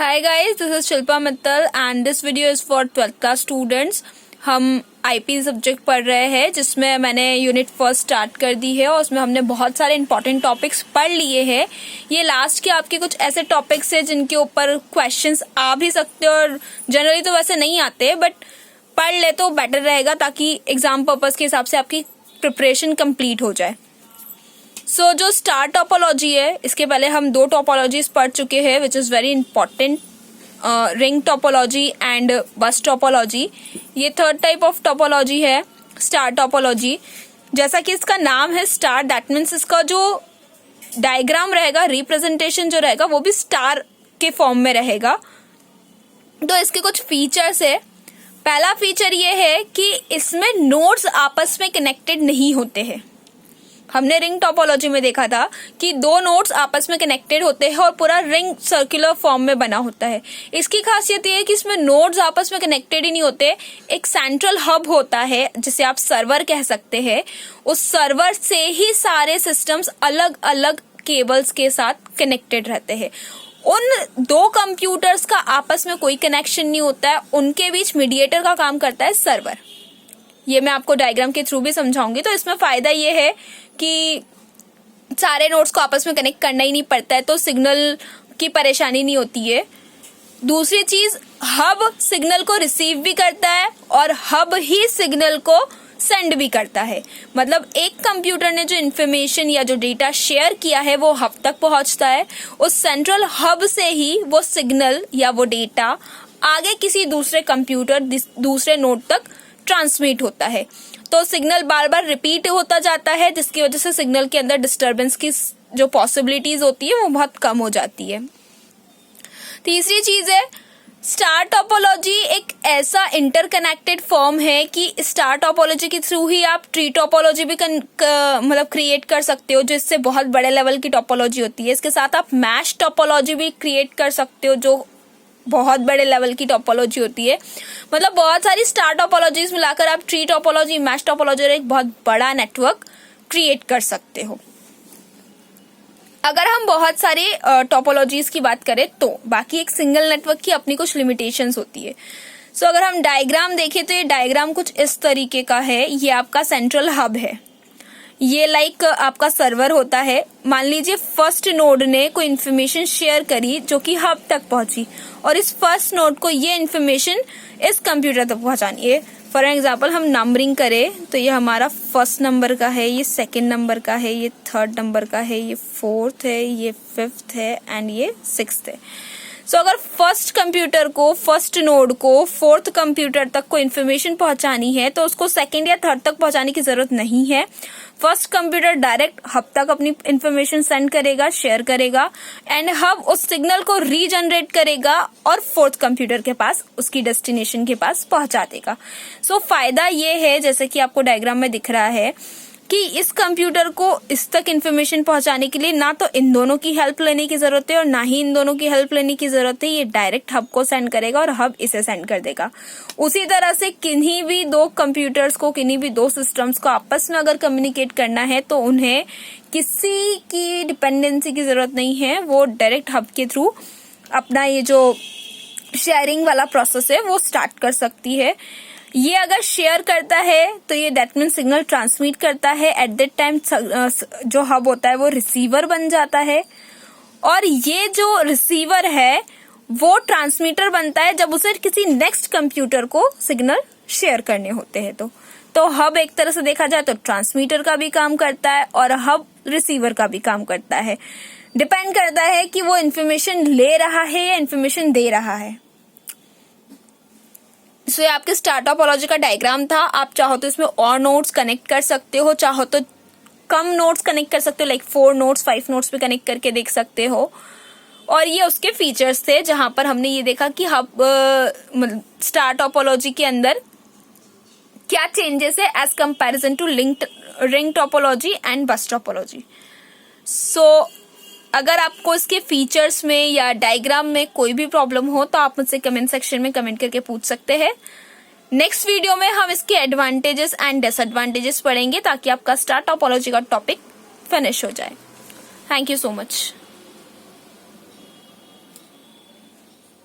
Hi guys, this is Shilpa Mittal and this video is for 12th class students. हम IP subject पढ़ रहे हैं जिसमें मैंने यूनिट फर्स्ट स्टार्ट कर दी है और उसमें हमने बहुत सारे इंपॉर्टेंट टॉपिक्स पढ़ लिए हैं. ये लास्ट के आपके कुछ ऐसे टॉपिक्स हैं जिनके ऊपर क्वेश्चंस आ भी सकते हैं और जनरली तो वैसे नहीं आते, बट पढ़ ले तो बेटर रहेगा ताकि एग्जाम पर्पज के हिसाब से आपकी प्रिपरेशन कंप्लीट हो जाए. जो स्टार टोपोलॉजी है, इसके पहले हम दो टोपोलॉजीज पढ़ चुके हैं which is very important, ring topology and bus topology. ये थर्ड टाइप ऑफ टोपोलॉजी है स्टार टोपोलॉजी. जैसा कि इसका नाम है स्टार, दैट मीन्स इसका जो डायग्राम रहेगा, रिप्रेजेंटेशन जो रहेगा वो भी स्टार के फॉर्म में रहेगा. तो इसके कुछ फीचर्स है. पहला फीचर ये है कि इसमें नोड्स आपस में कनेक्टेड नहीं होते हैं. हमने रिंग टोपोलॉजी में देखा था कि दो नोड्स आपस में कनेक्टेड होते हैं और पूरा रिंग सर्कुलर फॉर्म में बना होता है. इसकी खासियत ये है कि इसमें नोड्स आपस में कनेक्टेड ही नहीं होते. एक सेंट्रल हब होता है जिसे आप सर्वर कह सकते हैं. उस सर्वर से ही सारे सिस्टम्स अलग अलग केबल्स के साथ कनेक्टेड रहते हैं. उन दो कंप्यूटर्स का आपस में कोई कनेक्शन नहीं होता है. उनके बीच मीडिएटर का काम करता है सर्वर. ये मैं आपको डायग्राम के थ्रू भी समझाऊंगी. तो इसमें फायदा ये है कि सारे नोड्स को आपस में कनेक्ट करना ही नहीं पड़ता है, तो सिग्नल की परेशानी नहीं होती है. दूसरी चीज, हब सिग्नल को रिसीव भी करता है और हब ही सिग्नल को सेंड भी करता है. मतलब एक कंप्यूटर ने जो इन्फॉर्मेशन या जो डेटा शेयर किया है वो हब तक पहुंचता है. उस सेंट्रल हब से ही वो सिग्नल या वो डेटा आगे किसी दूसरे कंप्यूटर, दूसरे नोड तक ट्रांसमिट होता है. तो सिग्नल बार बार रिपीट होता जाता है जिसकी वजह से सिग्नल के अंदर डिस्टरबेंस की जो पॉसिबिलिटीज होती है वो बहुत कम हो जाती है. तीसरी चीज है, स्टार टोपोलॉजी एक ऐसा इंटरकनेक्टेड फॉर्म है कि स्टार टोपोलॉजी के थ्रू ही आप ट्री टोपोलॉजी भी मतलब क्रिएट कर सकते हो, जिससे बहुत बड़े लेवल की टोपोलॉजी होती है. इसके साथ आप मैश टोपोलॉजी भी क्रिएट कर सकते हो जो बहुत बड़े लेवल की टोपोलॉजी होती है. मतलब बहुत सारी स्टार टोपोलॉजीज मिलाकर आप ट्री टोपोलॉजी, मैश टोपोलॉजी और एक बहुत बड़ा नेटवर्क क्रिएट कर सकते हो. अगर हम बहुत सारे टोपोलॉजीज की बात करें तो बाकी एक सिंगल नेटवर्क की अपनी कुछ लिमिटेशंस होती है. अगर हम डायग्राम देखें तो ये डायग्राम कुछ इस तरीके का है. ये आपका सेंट्रल हब है. ये लाइक आपका सर्वर होता है. मान लीजिए फर्स्ट नोड ने कोई इन्फॉर्मेशन शेयर करी जो कि हब तक पहुंची और इस फर्स्ट नोड को ये इन्फॉर्मेशन इस कंप्यूटर तक पहुंचानी है. फॉर एग्जांपल हम नंबरिंग करें तो ये हमारा फर्स्ट नंबर का है, ये सेकंड नंबर का है, ये थर्ड नंबर का है, ये फोर्थ है, ये फिफ्थ है एंड ये सिक्स्थ है. अगर फर्स्ट कंप्यूटर को, फर्स्ट नोड को फोर्थ कंप्यूटर तक को इन्फॉर्मेशन पहुंचानी है तो उसको सेकंड या थर्ड तक पहुंचाने की जरूरत नहीं है. फर्स्ट कंप्यूटर डायरेक्ट हब तक अपनी इन्फॉर्मेशन सेंड करेगा, शेयर करेगा एंड हब उस सिग्नल को रीजनरेट करेगा और फोर्थ कंप्यूटर के पास, उसकी डेस्टिनेशन के पास पहुंचा देगा. फायदा ये है, जैसे कि आपको डायग्राम में दिख रहा है, कि इस कंप्यूटर को इस तक इन्फॉर्मेशन पहुंचाने के लिए ना तो इन दोनों की हेल्प लेने की जरूरत है और ना ही इन दोनों की हेल्प लेने की जरूरत है. ये डायरेक्ट हब को सेंड करेगा और हब इसे सेंड कर देगा. उसी तरह से किन्हीं भी दो कंप्यूटर्स को, किन्हीं भी दो सिस्टम्स को आपस में अगर कम्युनिकेट करना है तो उन्हें किसी की डिपेंडेंसी की जरूरत नहीं है. वो डायरेक्ट हब के थ्रू अपना ये जो शेयरिंग वाला प्रोसेस है वो स्टार्ट कर सकती है. ये अगर शेयर करता है तो ये दैट मीन सिग्नल ट्रांसमिट करता है. एट दैट टाइम जो हब होता है वो रिसीवर बन जाता है और ये जो रिसीवर है वो ट्रांसमीटर बनता है जब उसे किसी नेक्स्ट कंप्यूटर को सिग्नल शेयर करने होते हैं. तो हब एक तरह से देखा जाए तो ट्रांसमीटर का भी काम करता है और हब रिसीवर का भी काम करता है. डिपेंड करता है कि वो इन्फॉर्मेशन ले रहा है या इन्फॉर्मेशन दे रहा है. ये आपके स्टार टोपोलॉजी का डायग्राम था. आप चाहो तो इसमें और नोड्स कनेक्ट कर सकते हो, चाहो तो कम नोड्स कनेक्ट कर सकते हो, लाइक 4 नोड्स 5 नोड्स पे कनेक्ट करके देख सकते हो. और ये उसके फीचर्स थे जहां पर हमने ये देखा कि हब स्टार टोपोलॉजी के अंदर क्या चेंजेस है as comparison to ring topology and bus topology. अगर आपको इसके फीचर्स में या डायग्राम में कोई भी प्रॉब्लम हो तो आप मुझसे कमेंट सेक्शन में कमेंट करके पूछ सकते हैं. नेक्स्ट वीडियो में हम इसके एडवांटेजेस एंड डिसएडवांटेजेस पढ़ेंगे ताकि आपका स्टार टोपोलॉजी का टॉपिक फिनिश हो जाए. Thank you so much.